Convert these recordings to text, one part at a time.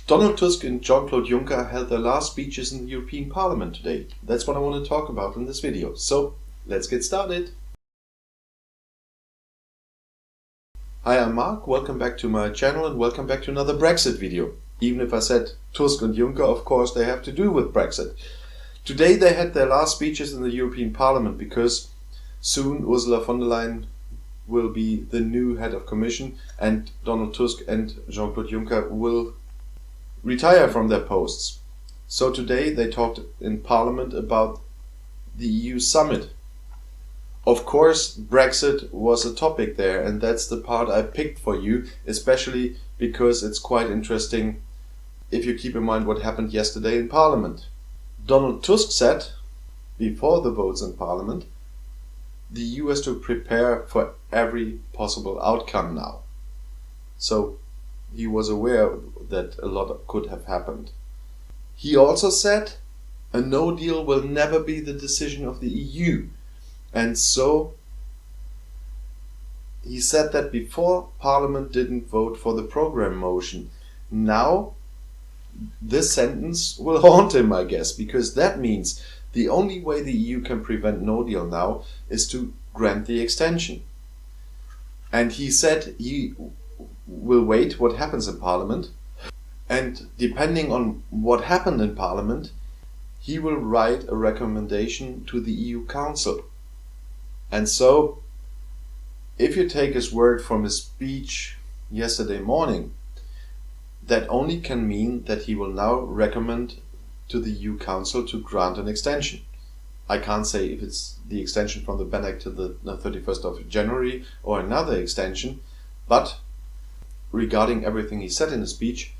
Donald Tusk and Jean-Claude Juncker held their last speeches in the European Parliament today. That's what I want to talk about in this video. So, let's get started. Hi, I'm Mark. Welcome back to my channel and welcome back to another Brexit video. Even if I said Tusk and Juncker, of course they have to do with Brexit. Today they had their last speeches in the European Parliament because soon Ursula von der Leyen will be the new head of Commission and Donald Tusk and Jean-Claude Juncker will retire from their posts. So today they talked in Parliament about the EU summit. Of course, Brexit was a topic there, and that's the part I picked for you, especially because it's quite interesting if you keep in mind what happened yesterday in Parliament. Donald Tusk said, before the votes in Parliament, the EU has to prepare for every possible outcome now. So he was aware that a lot could have happened. He also said a no deal will never be the decision of the EU. And so he said that before Parliament didn't vote for the programme motion. Now this sentence will haunt him, I guess, because that means the only way the EU can prevent no deal now is to grant the extension. And he said he will wait what happens in Parliament, and depending on what happened in Parliament, he will write a recommendation to the EU Council. And so, if you take his word from his speech yesterday morning, that only can mean that he will now recommend to the EU Council to grant an extension. I can't say if it's the extension from the ban to the 31st of January or another extension, but regarding everything he said in his speech,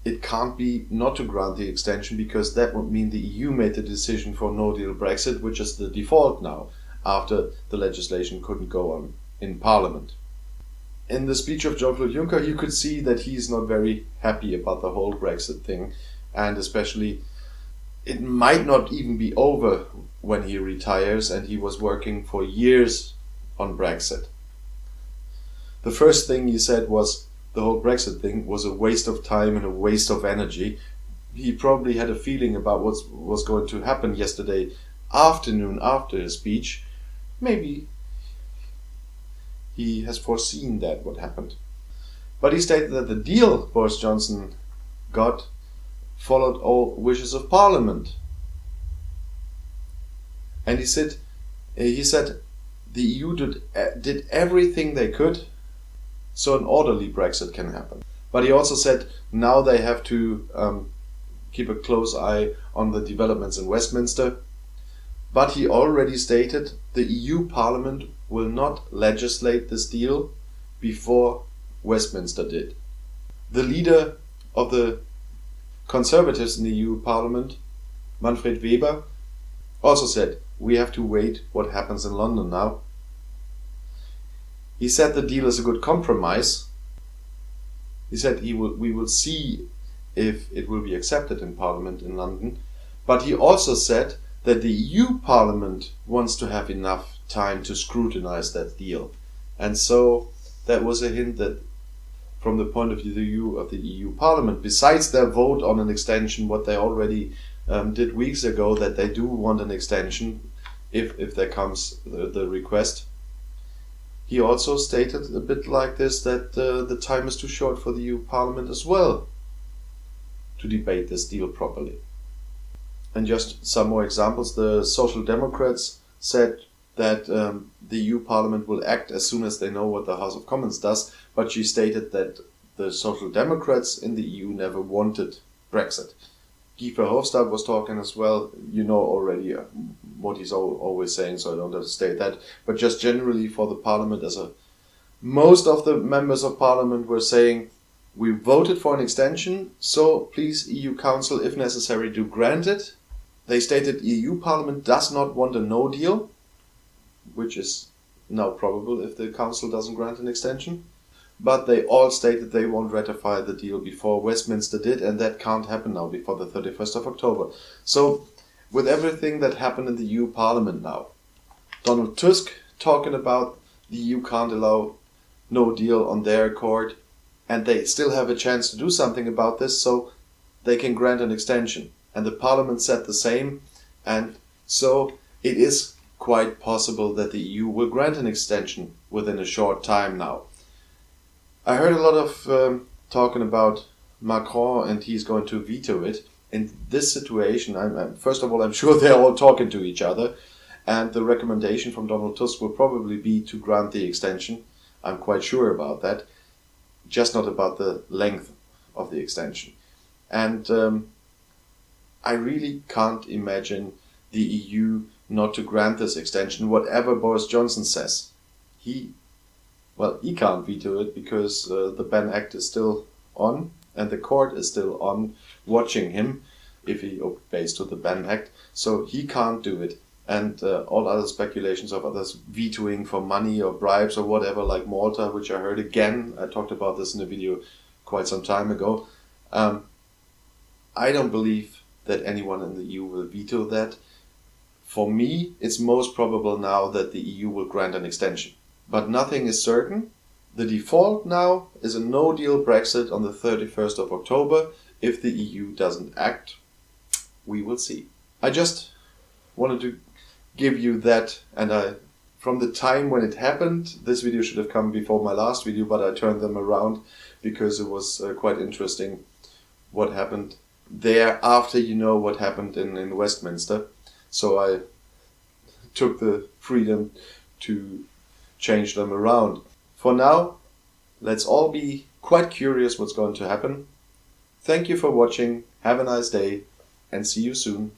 it can't be not to grant the extension, because that would mean the EU made the decision for no deal Brexit, which is the default now, after the legislation couldn't go on in Parliament. In the speech of Jean-Claude Juncker, you could see that he's not very happy about the whole Brexit thing, and especially it might not even be over when he retires, and he was working for years on Brexit. The first thing he said was the whole Brexit thing was a waste of time and a waste of energy. He probably had a feeling about what was going to happen yesterday afternoon after his speech. Maybe he has foreseen that what happened. But he stated that the deal Boris Johnson got followed all wishes of Parliament. And he said the EU did everything they could so an orderly Brexit can happen. But he also said now they have to keep a close eye on the developments in Westminster. But he already stated the EU Parliament will not legislate this deal before Westminster did. The leader of the Conservatives in the EU Parliament, Manfred Weber, also said we have to wait what happens in London now. He said the deal is a good compromise. He said we will see if it will be accepted in Parliament in London. But he also said that the EU Parliament wants to have enough time to scrutinize that deal. And so that was a hint that from the point of view of the EU Parliament, besides their vote on an extension, what they already did weeks ago, that they do want an extension if there comes the request. He also stated a bit like this that the time is too short for the EU Parliament as well to debate this deal properly. And just some more examples. The Social Democrats said that the EU Parliament will act as soon as they know what the House of Commons does, but she stated that the Social Democrats in the EU never wanted Brexit. Guy Verhofstadt was talking as well. You know already what he's always saying, so I don't have to state that. But just generally for the Parliament, most of the members of Parliament were saying, we voted for an extension, so please EU Council, if necessary, do grant it. They stated EU Parliament does not want a no deal, which is now probable if the Council doesn't grant an extension. But they all stated they won't ratify the deal before Westminster did, and that can't happen now before the 31st of October. So, with everything that happened in the EU Parliament now, Donald Tusk talking about the EU can't allow no deal on their accord, and they still have a chance to do something about this, so they can grant an extension. And the Parliament said the same, and so it is quite possible that the EU will grant an extension within a short time now. I heard a lot of talking about Macron, and he's going to veto it. In this situation, first of all, I'm sure they're all talking to each other, and the recommendation from Donald Tusk will probably be to grant the extension. I'm quite sure about that, just not about the length of the extension. And I really can't imagine the EU not to grant this extension, whatever Boris Johnson says. He can't veto it because the Ban Act is still on, and the court is still on watching him if he obeys to the Ban Act. So he can't do it. And all other speculations of others vetoing for money or bribes or whatever, like Malta, which I heard again, I talked about this in a video quite some time ago. I don't believe that anyone in the EU will veto that. For me, it's most probable now that the EU will grant an extension. But nothing is certain. The default now is a no-deal Brexit on the 31st of October. If the EU doesn't act, we will see. I just wanted to give you that, and from the time when it happened, this video should have come before my last video, but I turned them around because it was quite interesting what happened there after you know what happened in Westminster. So I took the freedom to change them around. For now, let's all be quite curious what's going to happen. Thank you for watching, have a nice day, and see you soon.